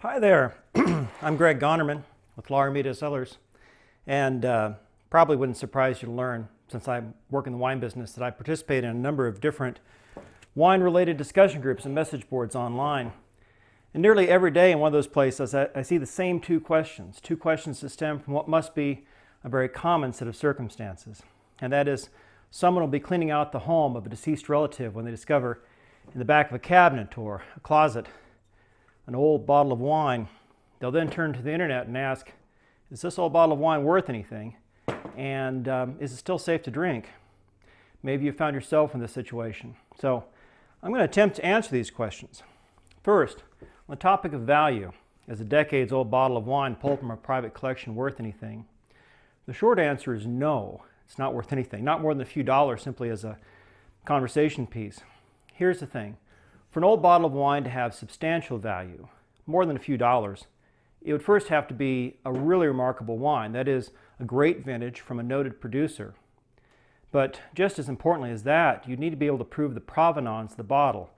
Hi there, I'm Greg Gonerman with Laura Media Cellars, and probably wouldn't surprise you to learn, since I work in the wine business, that I participate in a number of different wine-related discussion groups and message boards online. And nearly every day in one of those places, I see the same two questions that stem from what must be a very common set of circumstances. And that is, someone will be cleaning out the home of a deceased relative when they discover in the back of a cabinet or a closet an old bottle of wine. They'll then turn to the internet and ask, is this old bottle of wine worth anything? And is it still safe to drink? Maybe you found yourself in this situation. So I'm going to attempt to answer these questions. First, on the topic of value, is a decades-old bottle of wine pulled from a private collection worth anything? The short answer is no, it's not worth anything. Not more than a few dollars simply as a conversation piece. Here's the thing. For an old bottle of wine to have substantial value, more than a few dollars, it would first have to be a really remarkable wine, that is, a great vintage from a noted producer. But just as importantly as that, you need to be able to prove the provenance of the bottle.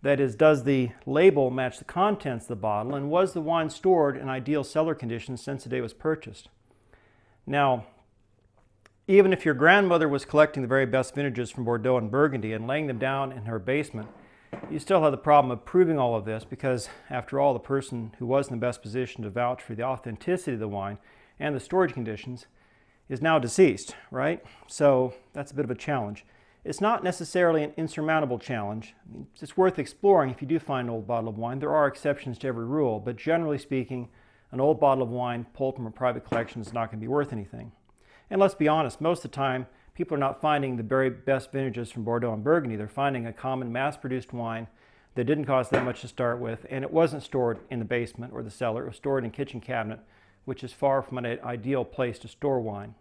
That is, does the label match the contents of the bottle, and was the wine stored in ideal cellar conditions since the day it was purchased? Now, even if your grandmother was collecting the very best vintages from Bordeaux and Burgundy and laying them down in her basement, you still have the problem of proving all of this because, after all, the person who was in the best position to vouch for the authenticity of the wine and the storage conditions is now deceased, right? So that's a bit of a challenge. It's not necessarily an insurmountable challenge. It's worth exploring if you do find an old bottle of wine. There are exceptions to every rule, but generally speaking, an old bottle of wine pulled from a private collection is not going to be worth anything. And let's be honest, most of the time, people are not finding the very best vintages from Bordeaux and Burgundy. They're finding a common mass-produced wine that didn't cost that much to start with, and it wasn't stored in the basement or the cellar. It was stored in a kitchen cabinet, which is far from an ideal place to store wine.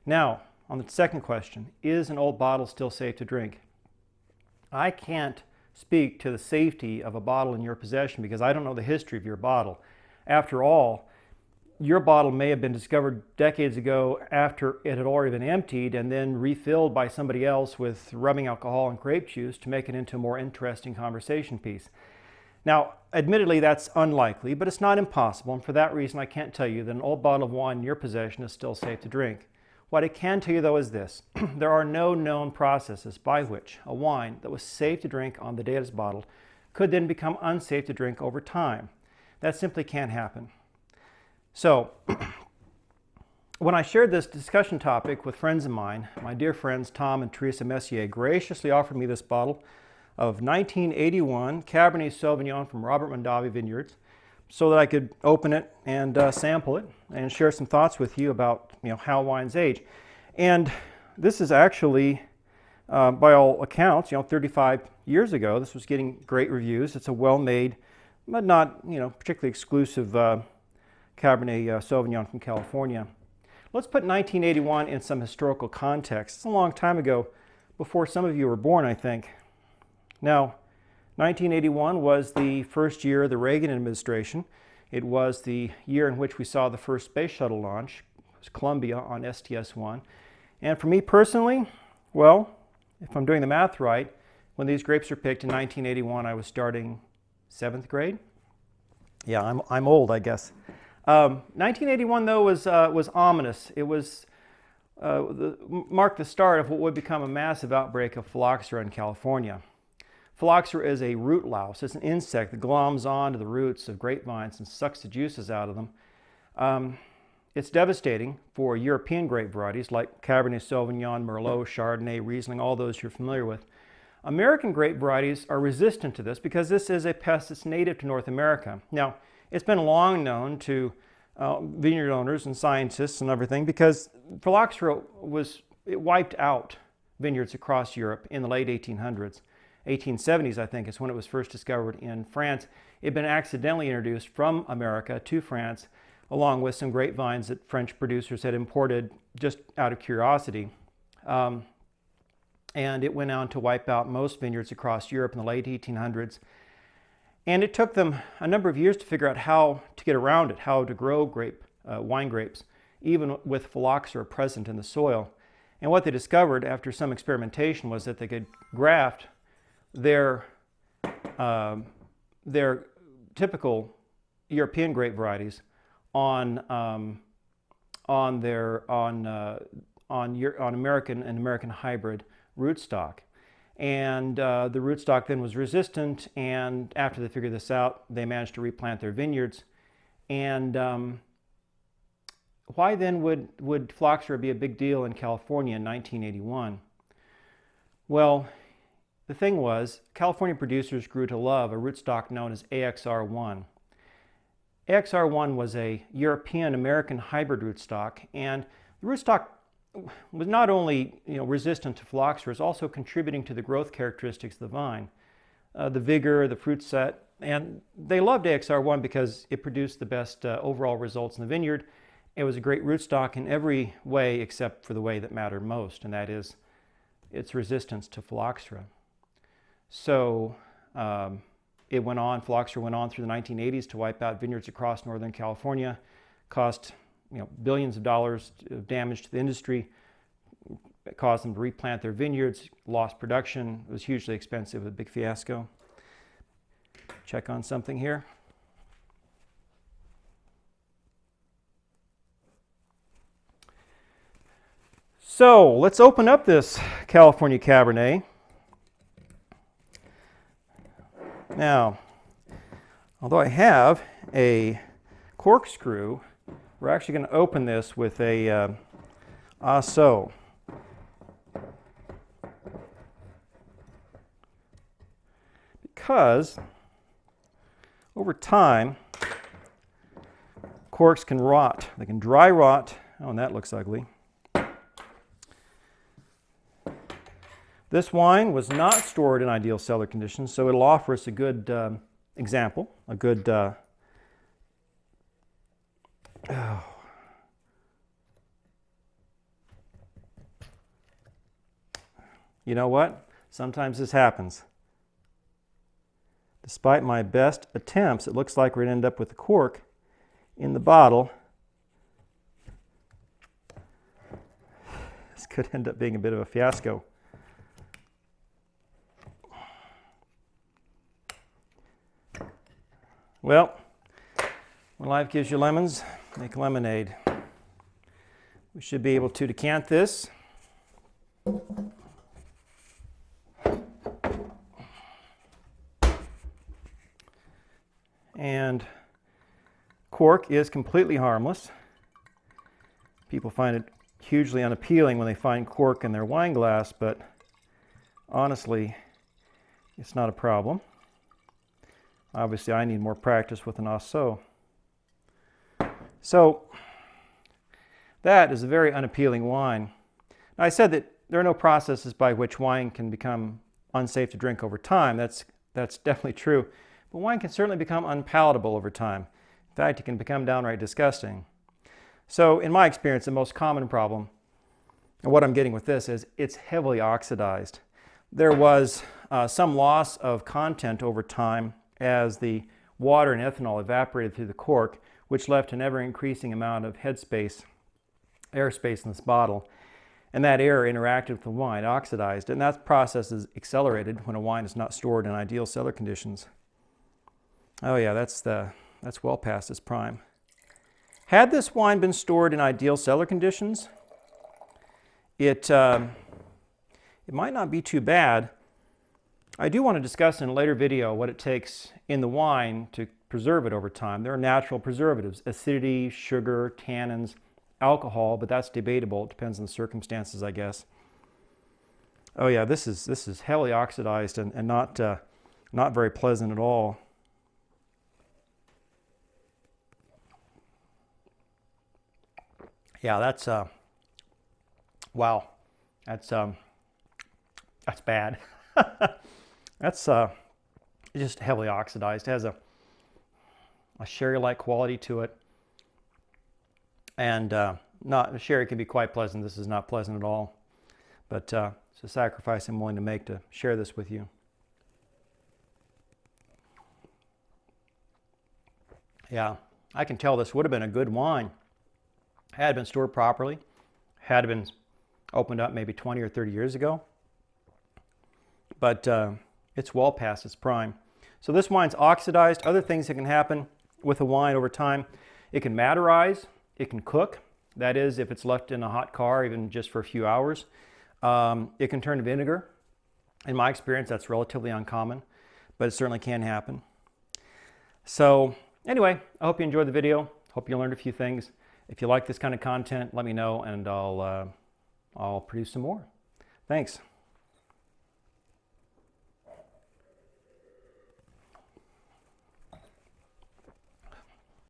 Now, on the second question, is an old bottle still safe to drink? I can't speak to the safety of a bottle in your possession because I don't know the history of your bottle. After all, your bottle may have been discovered decades ago after it had already been emptied and then refilled by somebody else with rubbing alcohol and grape juice to make it into a more interesting conversation piece. Now, admittedly, that's unlikely, but it's not impossible, and for that reason I can't tell you that an old bottle of wine in your possession is still safe to drink. What I can tell you, though, is this. There are no known processes by which a wine that was safe to drink on the day it was bottled could then become unsafe to drink over time. That simply can't happen. So, when I shared this discussion topic with friends of mine, my dear friends Tom and Teresa Messier graciously offered me this bottle of 1981 Cabernet Sauvignon from Robert Mondavi Vineyards so that I could open it and sample it and share some thoughts with you about how wines age. And this is actually, by all accounts, 35 years ago. This was getting great reviews. It's a well-made, but not particularly exclusive Cabernet Sauvignon from California. Let's put 1981 in some historical context. It's a long time ago, before some of you were born, I think. Now, 1981 was the first year of the Reagan administration. It was the year in which we saw the first space shuttle launch. It was Columbia on STS-1. And for me personally, well, if I'm doing the math right, when these grapes were picked in 1981, I was starting 7th grade. Yeah, I'm old, I guess. 1981, though, was ominous. It was marked the start of what would become a massive outbreak of phylloxera in California. Phylloxera is a root louse. It's an insect that gloms onto the roots of grapevines and sucks the juices out of them. It's devastating for European grape varieties like Cabernet Sauvignon, Merlot, Chardonnay, Riesling, all those you're familiar with. American grape varieties are resistant to this because this is a pest that's native to North America. Now, it's been long known to vineyard owners and scientists and everything because phylloxera wiped out vineyards across Europe in the late 1800s. 1870s, I think, is when it was first discovered in France. It had been accidentally introduced from America to France, along with some grapevines that French producers had imported just out of curiosity. And it went on to wipe out most vineyards across Europe in the late 1800s. And it took them a number of years to figure out how to get around it, how to grow wine grapes, even with phylloxera present in the soil. And what they discovered after some experimentation was that they could graft their typical European grape varieties on American and American hybrid rootstock. And the rootstock then was resistant, and after they figured this out, they managed to replant their vineyards. And why then would phylloxera be a big deal in California in 1981? Well, the thing was, California producers grew to love a rootstock known as AXR1. AXR1 was a European-American hybrid rootstock, and the rootstock was not only resistant to phylloxera, it was also contributing to the growth characteristics of the vine, the vigor, the fruit set, and they loved AXR1 because it produced the best overall results in the vineyard. It was a great rootstock in every way except for the way that mattered most, and that is its resistance to phylloxera. So phylloxera went on through the 1980s to wipe out vineyards across Northern California, cost billions of dollars of damage to the industry. It caused them to replant their vineyards, lost production. It was hugely expensive, a big fiasco. Check on something here. So let's open up this California Cabernet. Now, although I have a corkscrew, we're actually going to open this with a so. Because over time, corks can rot. They can dry rot. Oh, and that looks ugly. This wine was not stored in ideal cellar conditions, so it'll offer us a good example, a good You know what? Sometimes this happens. Despite my best attempts, it looks like we're going to end up with the cork in the bottle. This could end up being a bit of a fiasco. Well, when life gives you lemons, make lemonade. We should be able to decant this. And cork is completely harmless. People find it hugely unappealing when they find cork in their wine glass, but honestly, it's not a problem. Obviously, I need more practice with an osso. So, that is a very unappealing wine. Now, I said that there are no processes by which wine can become unsafe to drink over time. That's definitely true. But wine can certainly become unpalatable over time. In fact, it can become downright disgusting. So, in my experience, the most common problem, and what I'm getting with this, is it's heavily oxidized. There was some loss of content over time as the water and ethanol evaporated through the cork, which left an ever-increasing amount of headspace, airspace in this bottle. And that air interacted with the wine, oxidized it, and that process is accelerated when a wine is not stored in ideal cellar conditions. Oh yeah, that's well past its prime. Had this wine been stored in ideal cellar conditions, it might not be too bad. I do want to discuss in a later video what it takes in the wine to preserve it over time. There are natural preservatives, acidity, sugar, tannins, alcohol, but that's debatable. It depends on the circumstances, I guess. Oh yeah, this is heavily oxidized and not very pleasant at all. Yeah, that's wow. That's bad. That's just heavily oxidized. It has a sherry-like quality to it, and sherry can be quite pleasant. This is not pleasant at all, but it's a sacrifice I'm willing to make to share this with you. Yeah, I can tell this would have been a good wine had it been stored properly, had it been opened up maybe 20 or 30 years ago, but it's well past its prime. So this wine's oxidized. Other things that can happen, with a wine over time. It can matterize, it can cook. That is, if it's left in a hot car, even just for a few hours. It can turn to vinegar. In my experience, that's relatively uncommon, but it certainly can happen. So anyway, I hope you enjoyed the video. Hope you learned a few things. If you like this kind of content, let me know and I'll produce some more. Thanks.